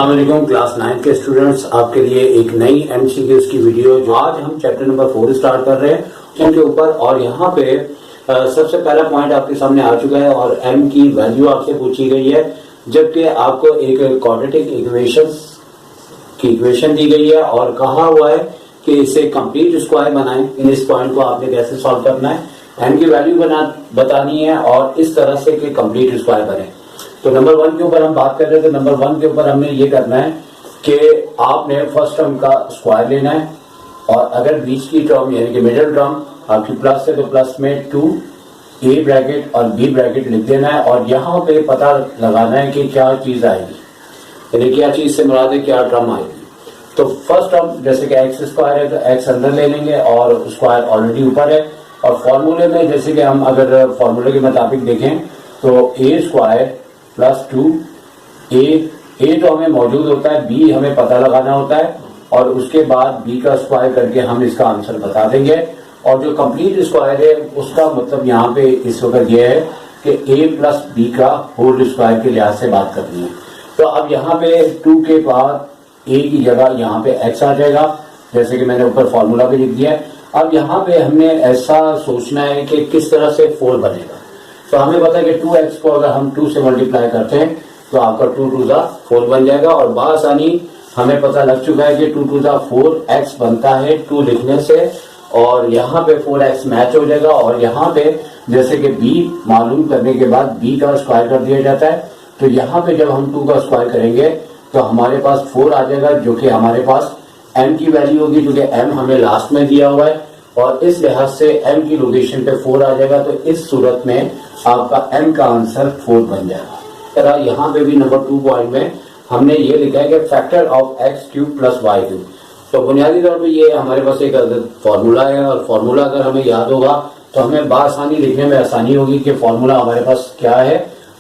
अस्सलाम वालेकुम क्लास 9 के स्टूडेंट्स, आपके लिए एक नई एमसीक्यूज की वीडियो जो आज हम चैप्टर नंबर 4 स्टार्ट कर रहे हैं उनके ऊपर। और यहाँ पे सबसे पहला पॉइंट आपके सामने आ चुका है और m की वैल्यू आपसे पूछी गई है, जबकि आपको एक क्वाड्रेटिक इक्वेशन दी गई है और कहा हुआ है कि इसे कंप्लीट स्क्वायर बनाएं। इन इस पॉइंट को आपने कैसे सॉल्व करना है, m की वैल्यू बतानी है और इस तरह से कि कंप्लीट स्क्वायर बने। तो नंबर 1 के ऊपर हम बात कर रहे थे। नंबर 1 के ऊपर हमने ये करना है कि आपने फर्स्ट टर्म का स्क्वायर लेना है और अगर बीच की टर्म यानी कि मिडिल टर्म आपकी प्लस है तो प्लस में 2 a ब्रैकेट और b ब्रैकेट लिख देना है और यहाँ पे पता लगाना है कि क्या चीज आएगी, यानी क्या चीज से मुराद है, क्या टर्म आएगी। तो फर्स्ट टर्म जैसे कि एक्स स्क्वायर है तो एक्स अंदर ले लेंगे और स्क्वायर ऑलरेडी ऊपर है। और फॉर्मूले में जैसे कि हम अगर फॉर्मूले के मुताबिक देखें तो a स्क्वायर प्लस 2 तो हमें मौजूद होता है, b हमें पता लगाना होता है और उसके बाद b का स्क्वायर करके हम इसका आंसर बता देंगे। और जो कंप्लीट स्क्वायर है उसका मतलब यहाँ पे इस वक्त यह है कि a प्लस b का होल स्क्वायर के लिहाज से बात करनी है। तो अब यहाँ पे 2 के बाद a की जगह यहाँ पे x आ जाएगा, जैसे कि मैंने ऊपर फॉर्मूला भी लिख दिया है। अब यहाँ पे हमने ऐसा सोचना है कि किस तरह से 4 बनेगा। तो हमें पता है कि 2x को अगर हम 2 से मल्टीप्लाई करते हैं तो आपका 2 2 4 बन जाएगा और बासानी हमें पता लग चुका है कि 2 2 4 x बनता है 2 लिखने से और यहाँ पे 4x मैच हो जाएगा। और यहाँ पे जैसे कि b मालूम करने के बाद b का स्क्वायर कर दिया जाता है, तो यहाँ पे जब हम 2 का स्क्वायर करेंगे तो हमारे पास 4 आ जाएगा जो कि हमारे पास m की वैल्यू होगी, क्योंकि m हमें लास्ट में दिया हुआ है और इस लिहाज से m की लोकेशन पे 4 आ जाएगा। तो इस सूरत में आपका m का आंसर 4 बन जाएगा। यहाँ पे भी नंबर 2 पॉइंट में हमने ये लिखा है कि factor of x cube plus y cube. तो बुनियादी तौर पे ये हमारे पास एक फॉर्मूला है और फॉर्मूला अगर हमें याद होगा तो हमें बासानी लिखने में आसानी होगी कि फॉर्मूला हमारे पास क्या है।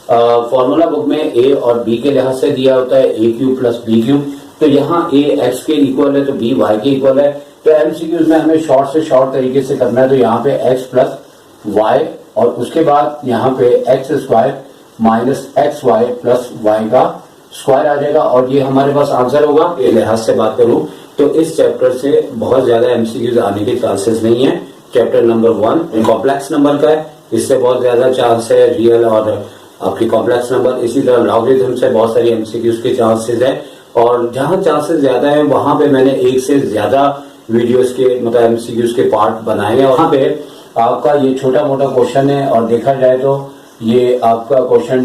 फॉर्मूला बुक में a और b के लिहाज से दिया होता है a cube plus b cube. तो यहाँ a x के इक्वल है तो b y के इक्वल है। तो एमसीक्यूज में हमें शॉर्ट से शॉर्ट तरीके से करना है, तो यहाँ पे x प्लस वाई और उसके बाद यहाँ पे x square minus x y plus y का स्क्वायर आ जाएगा और ये हमारे पास आंसर होगा। ये लिहाज से बात करूं तो इस चैप्टर से बहुत ज्यादा एमसीक्यूज आने के चांसेस नहीं है। चैप्टर नंबर 1 कॉम्प्लेक्स नंबर का है, इससे बहुत ज्यादा चांस है रियल और आपकी कॉम्प्लेक्स नंबर। इसी तरह लॉगरिथम से बहुत सारी एमसीक्यूज के चांसेस है और जहां चांसेस ज्यादा है वहां पे मैंने एक से ज्यादा वीडियोस के मतलब एमसीक्यूज के पार्ट बनाए हैं। वहां पे आपका ये छोटा मोटा क्वेश्चन है और देखा जाए तो ये आपका क्वेश्चन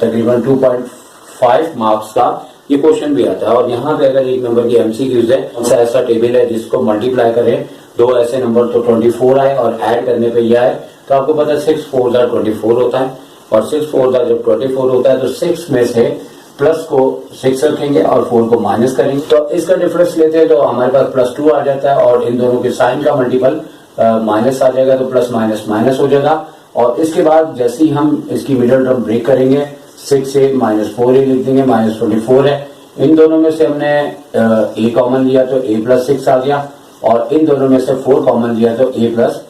तकरीबन 2.5 मार्क्स का ये क्वेश्चन भी आता है। और यहाँ पे अगर 1 नंबर की एमसीक्यूज है, ऐसा टेबल है जिसको मल्टीप्लाई करें 2 ऐसे नंबर तो 24 आए और ऐड करने पे यह आए, तो आपको पता है 6 4 24 होता है और 6 4 जब 24 होता है तो 6 में से प्लस को 6 रखेंगे और 4 को माइनस करेंगे। तो इसका डिफरेंस लेते हैं तो हमारे पास प्लस 2 आ जाता है और इन दोनों के साइन का मल्टीपल माइनस आ जाएगा तो प्लस माइनस माइनस हो जाएगा। और इसके बाद जैसे ही हम इसकी मिडिल टर्म ब्रेक करेंगे 6 से माइनस 4 लिख देंगे, माइनस 24 है। इन दोनों में से हमने a कॉमन लिया तो a प्लस 6 आ गया और इन दोनों में से 4 कॉमन लिया तो a प्लस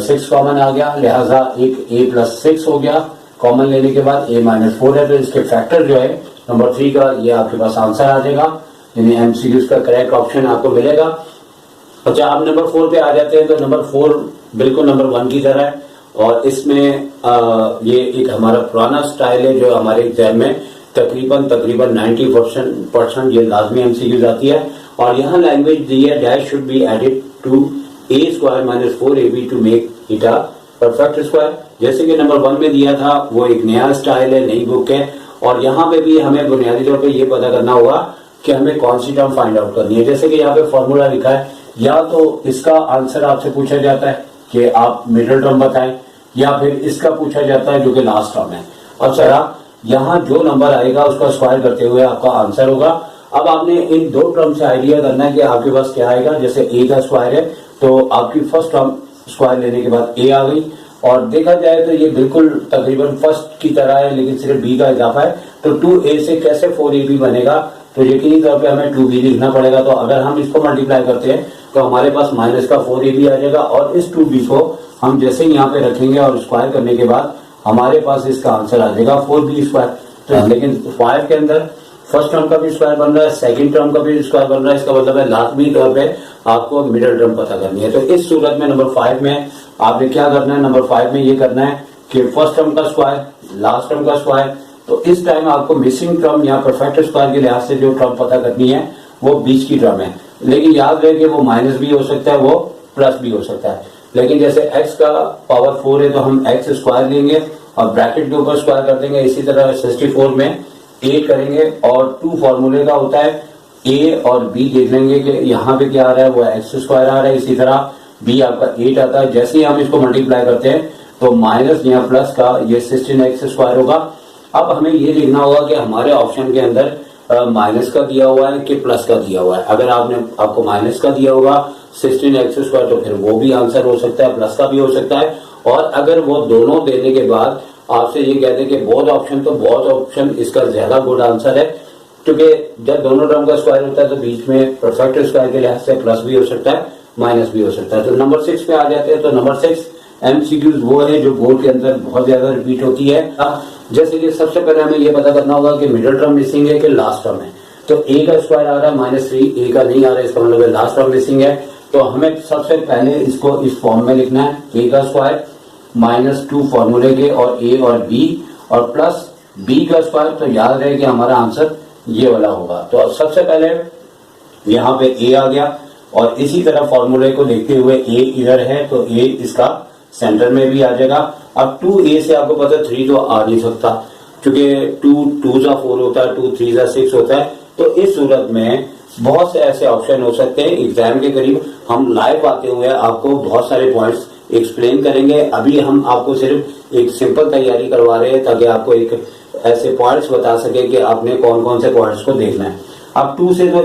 6 कॉमन आ गया, लिहाजा एक a प्लस 6 हो गया। कॉमन लेने के बाद a माइनस 4 है तो इसके फैक्टर जो है नंबर 3 का ये आपके पास आंसर आ जाएगा, यानी एमसीक्यूज का करेक्ट ऑप्शन आपको मिलेगा। अच्छा, आप नंबर 4 पे आ जाते हैं तो नंबर 4 बिल्कुल नंबर 1 की तरह है और इसमें ये एक हमारा पुराना स्टाइल है जो हमारे एग्जाम में तकरीबन 90% ये लाजमी एमसीक्यूज आती है। और यहाँ लैंग्वेज दी है dash should be added to a square minus 4ab to make it a perfect square. जैसे कि नंबर 1 में दिया था वो एक नया स्टाइल है, नई बुक है और यहाँ पे भी हमें बुनियादी तौर पे ये पता करना होगा कि हमें कौन सी टर्म फाइंड आउट करनी है। जैसे कि यहाँ पे फॉर्मूला लिखा है, या तो इसका आंसर आपसे पूछा जाता है कि आप मिडिल टर्म बताएं या फिर इसका पूछा जाता है जो कि लास्ट टर्म है। अब सरा यहाँ जो नंबर आएगा उसका स्क्वायर करते हुए आपका आंसर होगा। अब आपने इन 2 टर्म से आइडिया करना है कि आपके पास क्या आएगा। जैसे a का स्क्वायर है तो आपकी फर्स्ट टर्म स्क्वायर लेने के बाद a आ गई और देखा जाए तो ये बिल्कुल तकरीबन फर्स्ट की तरह है लेकिन सिर्फ b का इजाफा है। तो 2a से कैसे 4ab बनेगा, तो यकीनी तौर पे हमें 2b लिखना पड़ेगा। तो अगर हम इसको मल्टीप्लाई करते हैं तो हमारे पास माइनस का 4ab आ जाएगा और इस 2b को हम जैसे यहाँ पे रखेंगे और स्क्वायर करने के बाद हमारे पास इसका आंसर आ जाएगा 4b स्क्वायर। तो लेकिन 5 के अंदर फर्स्ट टर्म का भी स्क्वायर बन रहा है, सेकंड टर्म का भी स्क्वायर बन रहा है। इसका मतलब है लाजमी तौर पे आपको मिडिल टर्म पता करनी है। तो इस सूरत में नंबर 5 में आपने क्या करना है, नंबर 5 में ये करना है कि फर्स्ट टर्म का स्क्वायर, लास्ट टर्म का स्क्वायर। तो इस टाइम आपको मिसिंग टर्म या परफेक्ट स्क्वायर के लिहाज से जो टर्म पता करनी है वो बीच की टर्म है। लेकिन याद रहे कि वो माइनस भी हो सकता है, वो प्लस भी हो सकता है। लेकिन जैसे x का पावर 4 है तो हम x स्क्वायर लेंगे और ब्रैकेट के ऊपर स्क्वायर कर देंगे। इसी तरह 64 में 8 करेंगे और 2 फॉर्मूले का होता है a और b। देख लेंगे कि यहाँ पे क्या आ रहा है, वो x स्क्वायर आ रहा है। इसी तरह b आपका 8 आता है। जैसे ही हम इसको मल्टीप्लाई करते हैं तो माइनस या प्लस का ये 16x स्क्वायर होगा। अब हमें ये लिखना होगा कि हमारे ऑप्शन के अंदर माइनस का दिया हुआ है कि प्लस का दिया हुआ है। अगर आपको माइनस का दिया होगा 16x स्क्वायर तो फिर वो भी आंसर हो सकता है, प्लस का भी हो सकता है। और अगर वो दोनों देने के बाद आपसे ये कहते हैं कि बोथ ऑप्शन, तो बोथ ऑप्शन इसका ज्यादा गुड आंसर है, क्योंकि जब दोनों टर्म का स्क्वायर होता है तो बीच में परफेक्ट स्क्वायर के लिहाज से प्लस भी हो सकता है, माइनस भी हो सकता है। तो नंबर 6 पे आ जाते हैं। तो नंबर 6 MCQs वो है जो बोर्ड के अंदर बहुत ज्यादा रिपीट होती है। जैसे कि सबसे पहले हमें ये पता करना होगा कि मिडिल टर्म मिसिंग है कि लास्ट टर्म है। तो a का स्क्वायर आ रहा है -3, a का नहीं आ रहा है, इसका मतलब लास्ट टर्म मिसिंग है। तो हमें सबसे पहले इसको इस फॉर्म में लिखना है, a का स्क्वायर -2 फॉर्मूले के और a और b और प्लस b का स्क्वायर। तो याद रहे कि हमारा आंसर ये वाला होगा। तो सबसे पहले यहाँ पे a आ गया और इसी तरह फॉर्मूले को देखते हुए a इधर है तो a इसका सेंटर में भी आ जाएगा। अब 2a से आपको पता है 3 तो आ नहीं सकता, क्योंकि 2 2 जा 4 होता है, 2 3 जा 6 होता है। तो इस सूरत में बहुत से ऐसे ऑप्शन हो सकते हैं। एग्जाम के करीब हम लाइव आते हुए आपको बहुत सारे पॉइंट्स एक्सप्लेन करेंगे। अभी हम आपको सिर्फ एक सिंपल तैयारी करवा रहे हैं ताकि आपको एक ऐसे पॉइंट्स बता सके कि आपने कौन कौन से पॉइंट्स को देखना है। अब 2 से तो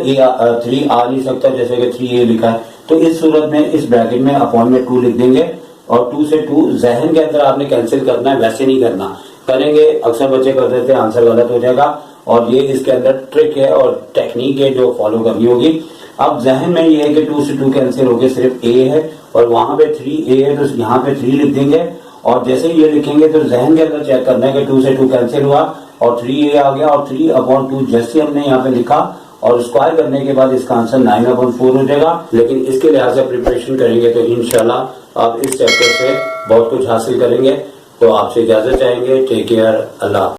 3 आ नहीं सकता, जैसे कि 3a लिखा है। तो इस सूरत में इस ब्रैकेट में अपॉन में 2 लिख देंगे और 2 से 2 जहन के अंदर आपने कैंसिल करना है, वैसे नहीं करना। करेंगे अक्सर बच्चे कर देते हैं, आंसर गलत हो जाएगा। और ये इसके अंदर ट्रिक है और टेक्निक है जो फॉलो करनी होगी। अब जहन में ये है कि 2 से 2 कैंसिल हो गए, सिर्फ a है और वहां पे 3a है तो यहाँ पे 3 लिख देंगे। और जैसे ये लिखेंगे तो जहन के अंदर चेक करना है कि 2 से 2 कैंसिल हुआ और 3a आ गया और 3/2 जैसे हमने यहाँ पे लिखा और स्क्वायर करने के बाद इसका आंसर 9/4 हो जाएगा। लेकिन इसके लिहाज से प्रिपरेशन करेंगे तो इंशाल्लाह आप इस चैप्टर से बहुत कुछ हासिल करेंगे। तो आपसे इजाजत चाहेंगे। टेक केयर, अल्लाह।